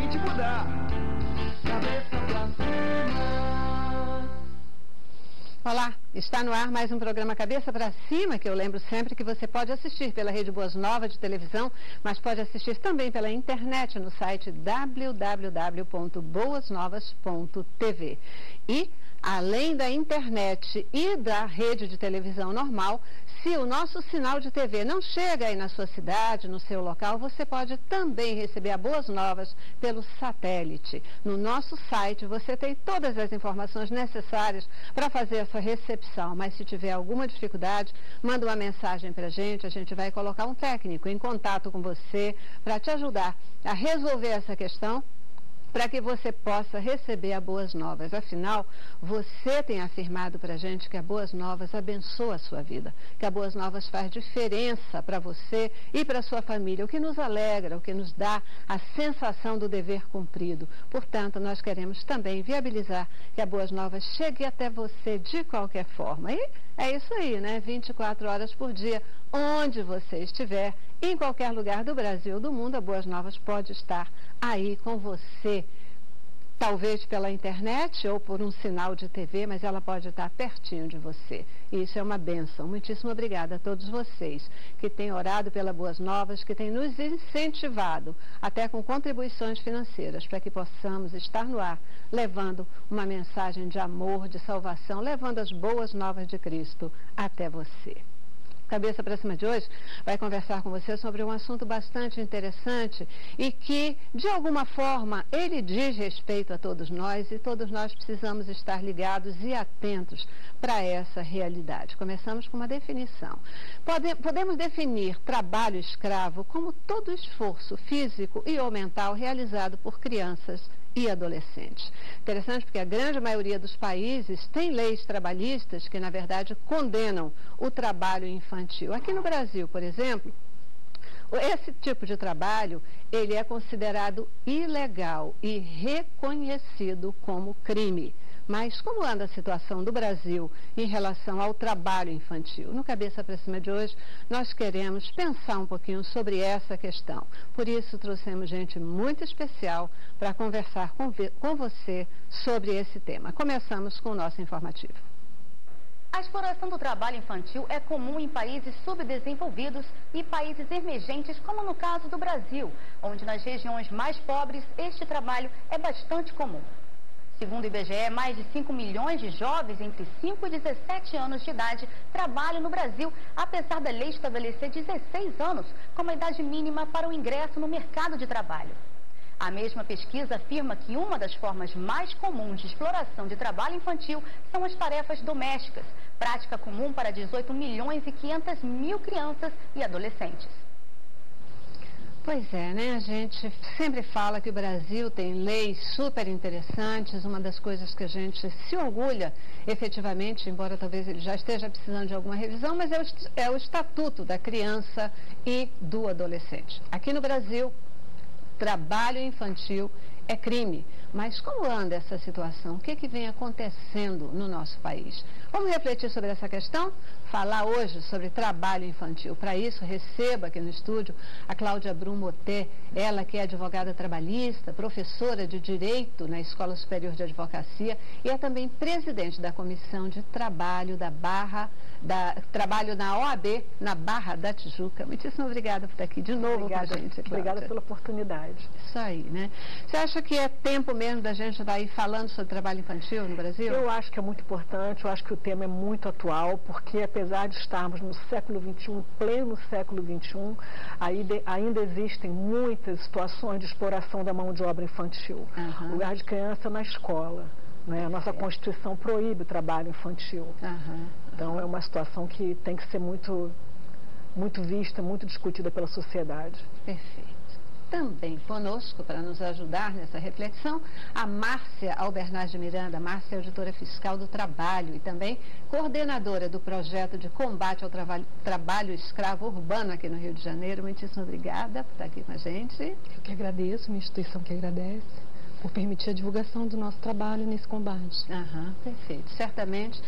gente mudar. Cabeça pra cima. Olá, está no ar mais um programa Cabeça para Cima, que eu lembro sempre que você pode assistir pela Rede Boas Novas de televisão, mas pode assistir também pela internet no site www.boasnovas.tv. E, além da internet e da rede de televisão normal, se o nosso sinal de TV não chega aí na sua cidade, no seu local, você pode também receber a Boas Novas pelo satélite. No nosso site você tem todas as informações necessárias para fazer essa recepção, mas se tiver alguma dificuldade, manda uma mensagem para a gente vai colocar um técnico em contato com você para te ajudar a resolver essa questão, para que você possa receber a Boas Novas. Afinal, você tem afirmado para a gente que a Boas Novas abençoa a sua vida, que a Boas Novas faz diferença para você e para a sua família, o que nos alegra, o que nos dá a sensação do dever cumprido. Portanto, nós queremos também viabilizar que a Boas Novas chegue até você de qualquer forma. E é isso aí, né? 24 horas por dia, onde você estiver, em qualquer lugar do Brasil ou do mundo, a Boas Novas pode estar aí com você. Talvez pela internet ou por um sinal de TV, mas ela pode estar pertinho de você. E isso é uma bênção. Muitíssimo obrigada a todos vocês que têm orado pela Boas Novas, que têm nos incentivado, até com contribuições financeiras, para que possamos estar no ar, levando uma mensagem de amor, de salvação, levando as boas novas de Cristo até você. Cabeça para Cima de hoje vai conversar com você sobre um assunto bastante interessante e que, de alguma forma, ele diz respeito a todos nós e todos nós precisamos estar ligados e atentos para essa realidade. Começamos com uma definição. Podemos definir trabalho escravo como todo esforço físico e ou mental realizado por crianças e adolescentes. Interessante porque a grande maioria dos países tem leis trabalhistas que, na verdade, condenam o trabalho infantil. Aqui no Brasil, por exemplo, esse tipo de trabalho, ele é considerado ilegal e reconhecido como crime. Mas como anda a situação do Brasil em relação ao trabalho infantil? No Cabeça para Cima de hoje, nós queremos pensar um pouquinho sobre essa questão. Por isso, trouxemos gente muito especial para conversar com você sobre esse tema. Começamos com o nosso informativo. A exploração do trabalho infantil é comum em países subdesenvolvidos e países emergentes, como no caso do Brasil, onde nas regiões mais pobres este trabalho é bastante comum. Segundo o IBGE, mais de 5 milhões de jovens entre 5 e 17 anos de idade trabalham no Brasil, apesar da lei estabelecer 16 anos como a idade mínima para o ingresso no mercado de trabalho. A mesma pesquisa afirma que uma das formas mais comuns de exploração de trabalho infantil são as tarefas domésticas, prática comum para 18 milhões e 500 mil crianças e adolescentes. Pois é, né? A gente sempre fala que o Brasil tem leis super interessantes. Uma das coisas que a gente se orgulha, efetivamente, embora talvez ele já esteja precisando de alguma revisão, mas é o Estatuto da Criança e do Adolescente. Aqui no Brasil, trabalho infantil é crime. Mas como anda essa situação? O que vem acontecendo no nosso país? Vamos refletir sobre essa questão? Falar hoje sobre trabalho infantil. Para isso, receba aqui no estúdio a Cláudia Brumoté, ela que é advogada trabalhista, professora de Direito na Escola Superior de Advocacia e é também presidente da Comissão de Trabalho Trabalho na OAB, na Barra da Tijuca. Muitíssimo obrigada por estar aqui de novo com a gente, Cláudia. Obrigada pela oportunidade. Isso aí, né? Você acha que é tempo mesmo da gente estar aí falando sobre trabalho infantil no Brasil? Eu acho que é muito importante, eu acho que o tema é muito atual, porque apesar de estarmos no século XXI, pleno século XXI, ainda existem muitas situações de exploração da mão de obra infantil. O lugar de criança na escola. Né? A nossa Constituição proíbe o trabalho infantil. Então é uma situação que tem que ser muito vista, muito discutida pela sociedade. Perfeito. Também conosco, para nos ajudar nessa reflexão, a Márcia Albernaz de Miranda. Márcia é auditora fiscal do trabalho e também coordenadora do projeto de combate ao trabalho escravo urbano aqui no Rio de Janeiro. Muitíssimo obrigada por estar aqui com a gente. Eu que agradeço, minha instituição que agradece por permitir a divulgação do nosso trabalho nesse combate. Perfeito. Certamente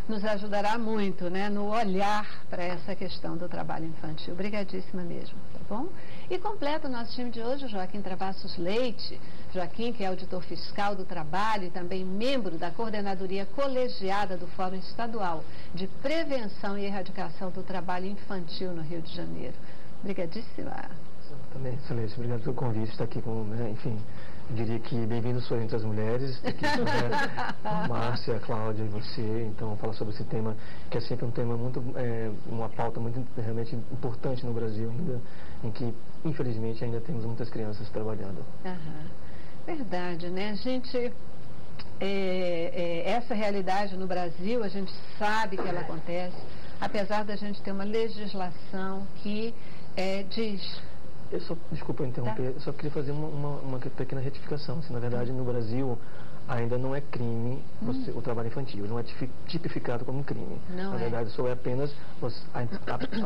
nos ajudará muito, né, no olhar para essa questão do trabalho infantil. Obrigadíssima mesmo, tá bom? E completa o nosso time de hoje, o Joaquim Travassos Leite. Joaquim, que é auditor fiscal do trabalho e também membro da coordenadoria colegiada do Fórum Estadual de Prevenção e Erradicação do Trabalho Infantil no Rio de Janeiro. Obrigadíssima. Também, excelente. Obrigado pelo convite, estar aqui com, enfim, eu diria que bem-vindo sou entre as mulheres, aqui com a Márcia, a Cláudia e você, então falar sobre esse tema, que é sempre um tema muito, uma pauta muito realmente importante no Brasil ainda, em que, infelizmente, ainda temos muitas crianças trabalhando. Verdade, né? A gente, essa realidade no Brasil, a gente sabe que ela acontece, apesar da gente ter uma legislação que diz... Desculpa interromper, eu só queria fazer uma pequena retificação. Assim, na verdade, no Brasil, ainda não é crime o trabalho infantil, não é tipificado como um crime. Não na verdade, só é apenas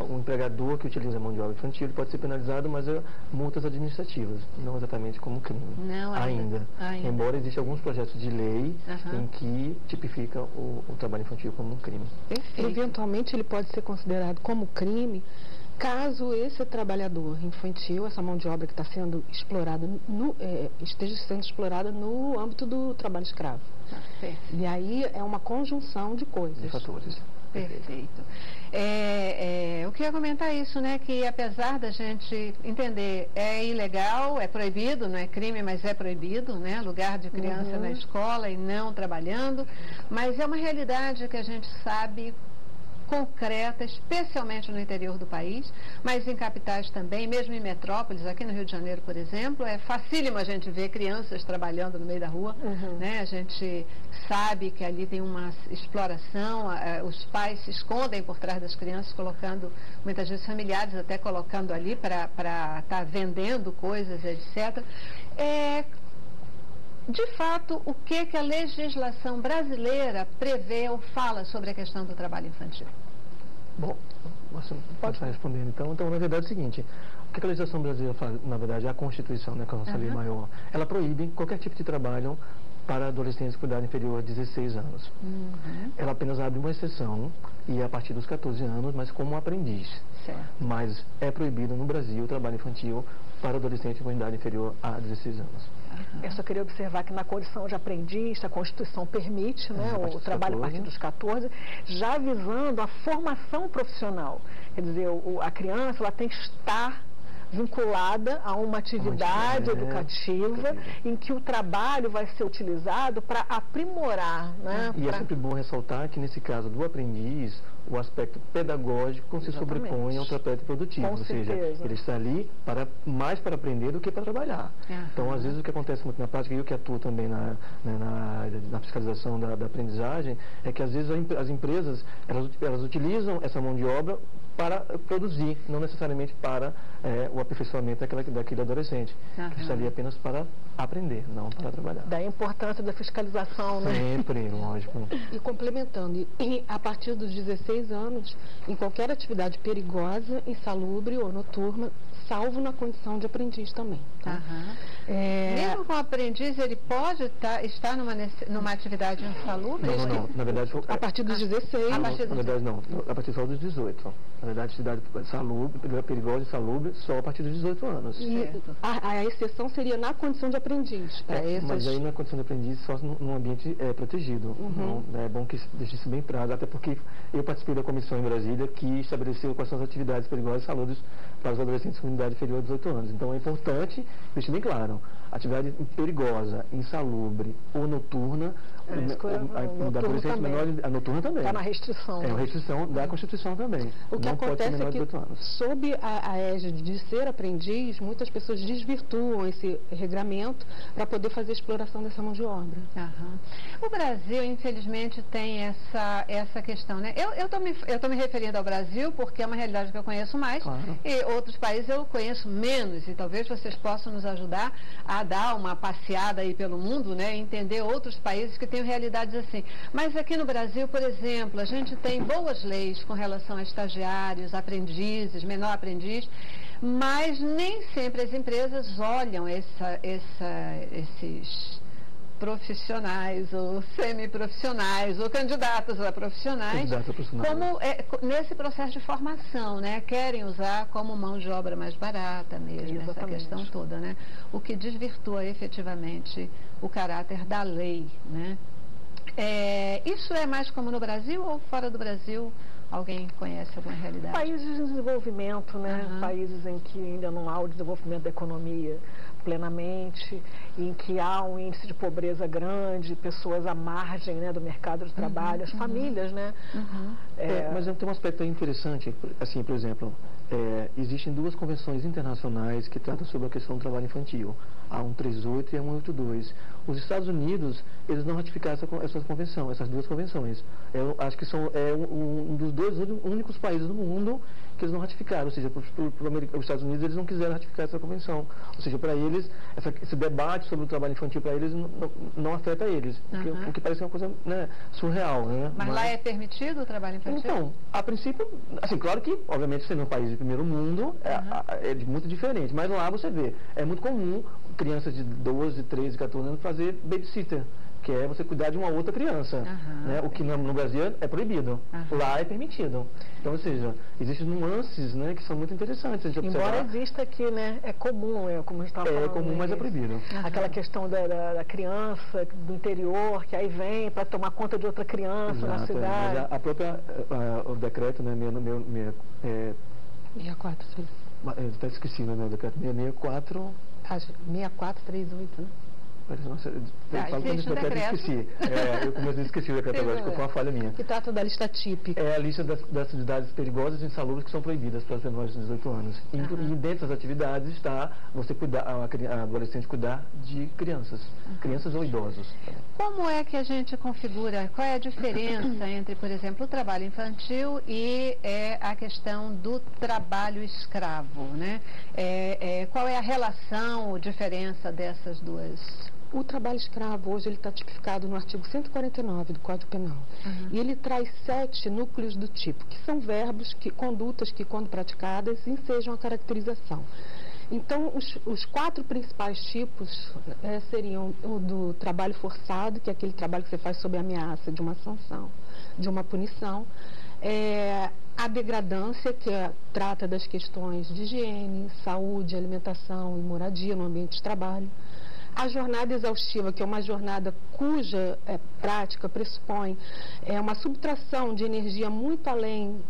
o empregador que utiliza a mão de obra infantil, ele pode ser penalizado, mas é multas administrativas, não exatamente como crime. Não ainda. Embora existam alguns projetos de lei em que tipifica o trabalho infantil como um crime. Perfeito. Eventualmente, ele pode ser considerado como crime caso esse trabalhador infantil, essa mão de obra que está sendo explorada, esteja sendo explorada no âmbito do trabalho escravo. E aí é uma conjunção de coisas. De fatores. Perfeito. Eu queria comentar isso, né, que apesar da gente entender, é ilegal, é proibido, não é crime, mas é proibido, né, lugar de criança na escola e não trabalhando, mas é uma realidade que a gente sabe concreta, especialmente no interior do país, mas em capitais também, mesmo em metrópoles, aqui no Rio de Janeiro, por exemplo, é facílimo a gente ver crianças trabalhando no meio da rua, né? A gente sabe que ali tem uma exploração, os pais se escondem por trás das crianças, colocando, muitas vezes familiares até colocando ali para estar vendendo coisas, etc. De fato, o que a legislação brasileira prevê ou fala sobre a questão do trabalho infantil? Bom, você pode estar respondendo então. Então, na verdade é o seguinte, o que a legislação brasileira faz, na verdade, é a Constituição, né, que é a nossa lei maior. Ela proíbe qualquer tipo de trabalho para adolescentes com idade inferior a 16 anos. Ela apenas abre uma exceção, e é a partir dos 14 anos, mas como aprendiz. Certo. Mas é proibido no Brasil o trabalho infantil para adolescentes com idade inferior a 16 anos. Eu só queria observar que na condição de aprendiz, a Constituição permite, né, o trabalho a partir dos 14, já visando a formação profissional. Quer dizer, a criança ela tem que estar vinculada a uma atividade educativa em que o trabalho vai ser utilizado para aprimorar, né? E é sempre bom ressaltar que nesse caso do aprendiz, o aspecto pedagógico se sobrepõe ao aspecto produtivo, ou seja, ele está ali mais para aprender do que para trabalhar. Então, às vezes, o que acontece muito na prática, e eu que atuo também na fiscalização da aprendizagem, é que às vezes as empresas, elas utilizam essa mão de obra para produzir, não necessariamente para o aperfeiçoamento daquele adolescente, que está ali apenas para aprender, não para trabalhar. Da importância da fiscalização, né? Sempre, lógico. E complementando, a partir dos 16 anos, em qualquer atividade perigosa, insalubre ou noturna, salvo na condição de aprendiz também. Tá? Mesmo com o aprendiz, ele pode estar numa atividade insalubre? Não, na verdade... A partir dos 16... Na verdade, não. A partir só dos 18. Na verdade, atividade perigosa e insalubre só a partir dos 18 anos. E a exceção seria na condição de aprendiz. Mas aí na condição de aprendiz só num ambiente protegido. Então, é bom que deixe isso bem claro, até porque eu participei da comissão em Brasília que estabeleceu quais são as atividades perigosas e insalubres para os adolescentes com idade inferior a 18 anos. Então é importante deixar bem claro, atividade perigosa, insalubre ou noturna, da adolescente menor, a noturna também. Está na restrição. É uma restrição da Constituição também. O que acontece é que, sob a égide de ser aprendiz, muitas pessoas desvirtuam esse regramento para poder fazer a exploração dessa mão de obra. O Brasil, infelizmente, tem essa questão, né? Eu tô me referindo ao Brasil porque é uma realidade que eu conheço mais, e outros países eu conheço menos, e talvez vocês possam nos ajudar a dar uma passeada aí pelo mundo, né? Entender outros países que têm realidades assim. Mas aqui no Brasil, por exemplo, a gente tem boas leis com relação a estagiários, aprendizes, menor aprendiz, mas nem sempre as empresas olham esses profissionais ou semiprofissionais ou candidatos a profissionais, como nesse processo de formação, né? Querem usar como mão de obra mais barata mesmo, essa questão toda, né? O que desvirtua efetivamente o caráter da lei, né? Isso é mais como no Brasil ou fora do Brasil? Alguém conhece alguma realidade? Países de desenvolvimento, né? Países em que ainda não há o desenvolvimento da economia plenamente, em que há um índice de pobreza grande, pessoas à margem, né, do mercado de trabalho, as famílias, né? Mas tem um aspecto interessante, assim, por exemplo, existem duas convenções internacionais que tratam sobre a questão do trabalho infantil, a 138 e a 182. Os Estados Unidos, eles não ratificaram essa convenção, essas duas convenções. Eu acho que são um dos dois únicos países do mundo que eles não ratificaram, ou seja, os Estados Unidos eles não quiseram ratificar essa convenção, ou seja, para eles, esse debate sobre o trabalho infantil para eles não afeta eles, o que parece uma coisa, né, surreal, né? Mas lá é permitido o trabalho infantil? Então, a princípio, assim, claro que, obviamente, sendo um país de primeiro mundo, é muito diferente, mas lá você vê, é muito comum crianças de 12, 13, 14 anos fazer babysitter, que é você cuidar de uma outra criança, né? O que no Brasil é proibido, lá é permitido. Então, ou seja, existem nuances, né, que são muito interessantes. Embora exista aqui, né, é comum, como a gente estava falando. É comum, mas é proibido. Aquela questão da criança do interior, que aí vem para tomar conta de outra criança na cidade. Mas a própria, o decreto, né, 64, sim. Eu até esqueci, né, o decreto 664... 6438, né? Nossa, eu falo quando esse decreto eu esqueci. Eu comecei a esquecer o decreto agora, acho que foi uma falha minha. Que trata da lista típica. É a lista das atividades perigosas e insalubres que são proibidas para as menores de 18 anos. E dentro das atividades está você cuidar, a adolescente cuidar de crianças ou idosos. Como é que a gente configura, qual é a diferença entre, por exemplo, o trabalho infantil e a questão do trabalho escravo, né? Qual é a relação ou diferença dessas duas? O trabalho escravo hoje ele está tipificado no artigo 149 do Código Penal. E ele traz 7 núcleos do tipo, que são verbos, condutas que, quando praticadas, ensejam a caracterização. Então, os 4 principais tipos seriam o do trabalho forçado, que é aquele trabalho que você faz sob ameaça de uma sanção, de uma punição. A degradância, que trata das questões de higiene, saúde, alimentação e moradia no ambiente de trabalho. A jornada exaustiva, que é uma jornada cuja prática pressupõe uma subtração de energia muito além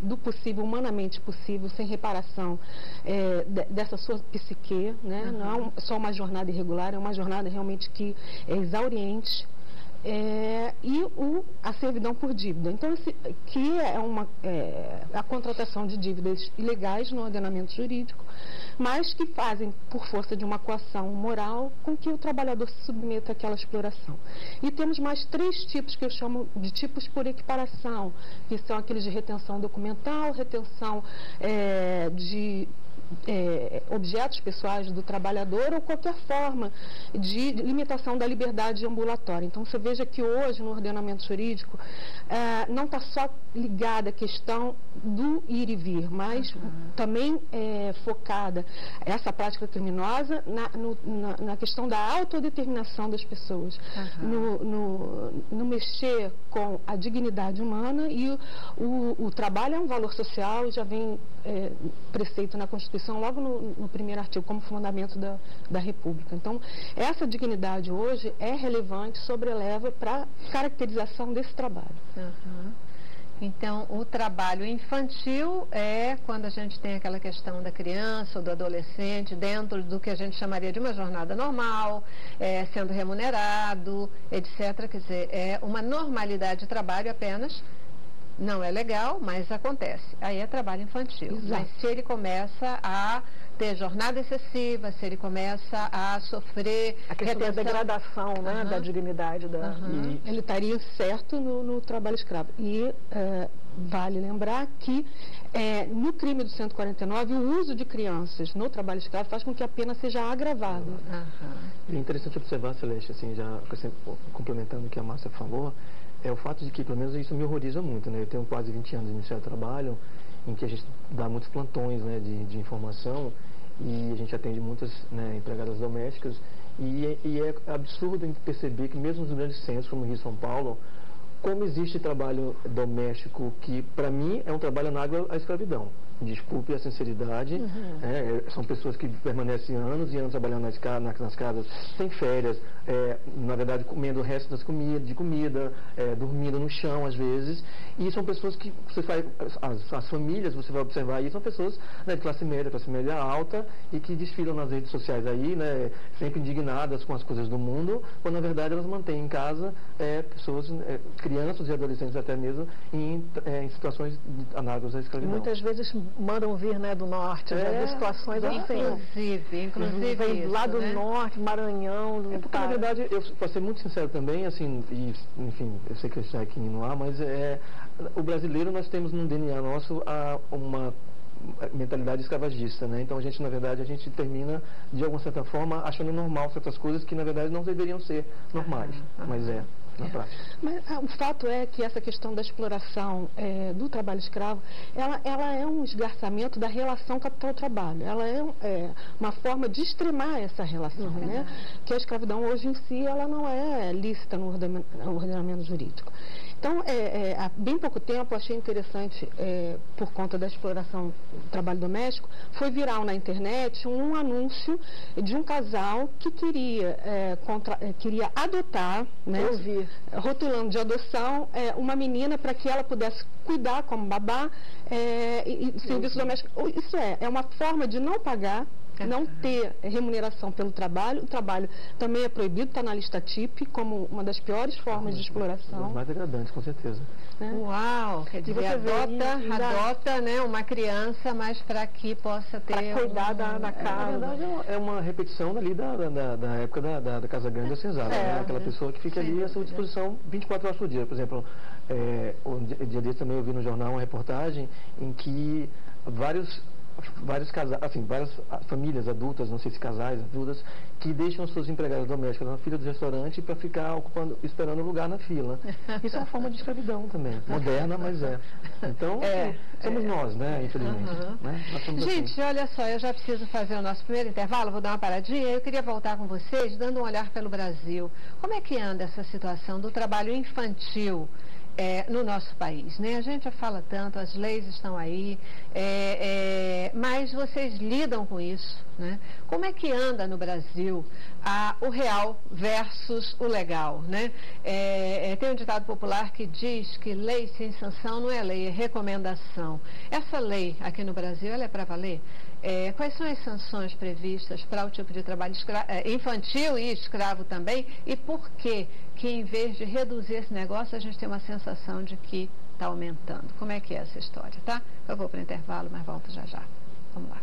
do possível, humanamente possível, sem reparação dessa sua psique, né? Não é só uma jornada irregular, é uma jornada realmente que é exauriente. E a servidão por dívida. Então, que é a contratação de dívidas ilegais no ordenamento jurídico, mas que fazem, por força de uma coação moral, com que o trabalhador se submeta àquela exploração. E temos mais 3 tipos que eu chamo de tipos por equiparação, que são aqueles de retenção documental, retenção de objetos pessoais do trabalhador ou qualquer forma de limitação da liberdade ambulatória. Então, você veja que hoje no ordenamento jurídico não está só ligada a questão do ir e vir, mas também focada essa prática criminosa na questão da autodeterminação das pessoas, no mexer com a dignidade humana, e o trabalho é um valor social, já vem preceito na Constituição logo no primeiro artigo, como fundamento da República. Então, essa dignidade hoje é relevante, sobreleva para a caracterização desse trabalho. Então, o trabalho infantil é quando a gente tem aquela questão da criança ou do adolescente dentro do que a gente chamaria de uma jornada normal, sendo remunerado, etc. Quer dizer, é uma normalidade de trabalho apenas. Não é legal, mas acontece. Aí é trabalho infantil. Exato. Mas se ele começa a ter jornada excessiva, se ele começa a sofrer... A questão da degradação, né, da dignidade. Ele estaria certo no trabalho escravo. E vale lembrar que no crime do 149, o uso de crianças no trabalho escravo faz com que a pena seja agravada. É interessante observar, Celeste, assim, já complementando o que a Márcia falou, é o fato de que, pelo menos, isso me horroriza muito, né? Eu tenho quase 20 anos de Ministério do Trabalho, em que a gente dá muitos plantões, né, de informação, e a gente atende muitas, né, empregadas domésticas, E é absurdo perceber que mesmo nos grandes centros, como Rio e São Paulo, como existe trabalho doméstico que, para mim, é um trabalho análogo à escravidão. Desculpe a sinceridade, são pessoas que permanecem anos e anos trabalhando nas casas, sem férias, na verdade comendo o resto de comida, dormindo no chão às vezes, e são pessoas que, você faz, as famílias, você vai observar aí, são pessoas, né, de classe média alta, e que desfilam nas redes sociais aí, né, sempre indignadas com as coisas do mundo, quando na verdade elas mantêm em casa pessoas, crianças e adolescentes até mesmo, em situações análogas à escravidão. Muitas vezes mandam vir, né, do norte, de situações assim. Inclusive vem lá do norte, Maranhão. Porque, na verdade, para ser muito sincero também, assim, e, enfim, eu sei que eu estou aqui no ar, mas o brasileiro, nós temos no DNA nosso uma mentalidade escravagista, né? Então a gente, na verdade, termina, de alguma certa forma, achando normal certas coisas que, na verdade, não deveriam ser normais, mas na prática. Mas o fato é que essa questão da exploração do trabalho escravo, ela é um esgarçamento da relação capital-trabalho. Ela é uma forma de extremar essa relação, né? Que a escravidão hoje em si, ela não é lícita no ordenamento jurídico. Então, há bem pouco tempo, achei interessante, por conta da exploração do trabalho doméstico, foi viral na internet um anúncio de um casal que queria adotar, né, rotulando de adoção, uma menina para que ela pudesse cuidar como babá e serviço doméstico. Isso é uma forma de não pagar, não ter remuneração pelo trabalho. O trabalho também é proibido, está na lista TIP como uma das piores formas de exploração. Mais degradantes, com certeza. Uau! Quer dizer, adota, né, uma criança, mas para que possa ter... Para cuidar da casa. Na verdade, é uma repetição ali da época da Casa Grande da Senzala, né? Aquela pessoa que fica ali à sua disposição 24 horas por dia. Por exemplo, um dia desse também eu vi no jornal uma reportagem em que várias famílias adultas, não sei se casais, adultas, que deixam as suas empregadas domésticas na fila do restaurante para ficar esperando lugar na fila. Isso é uma forma de escravidão também, moderna, mas é. Então, somos nós, né, infelizmente. Né? Gente, assim. Olha só, eu já preciso fazer o nosso primeiro intervalo, vou dar uma paradinha. Eu queria voltar com vocês, dando um olhar pelo Brasil. Como é que anda essa situação do trabalho infantil no nosso país, né? A gente já fala tanto, as leis estão aí, mas vocês lidam com isso, né? Como é que anda no Brasil o real versus o legal, né? Tem um ditado popular que diz que lei sem sanção não é lei, é recomendação. Essa lei aqui no Brasil, ela é para valer? Quais são as sanções previstas para o tipo de trabalho infantil e escravo também? E por que em vez de reduzir esse negócio, a gente tem uma sensação de que está aumentando? Como é que é essa história, tá? Eu vou para o intervalo, mas volto já já. Vamos lá.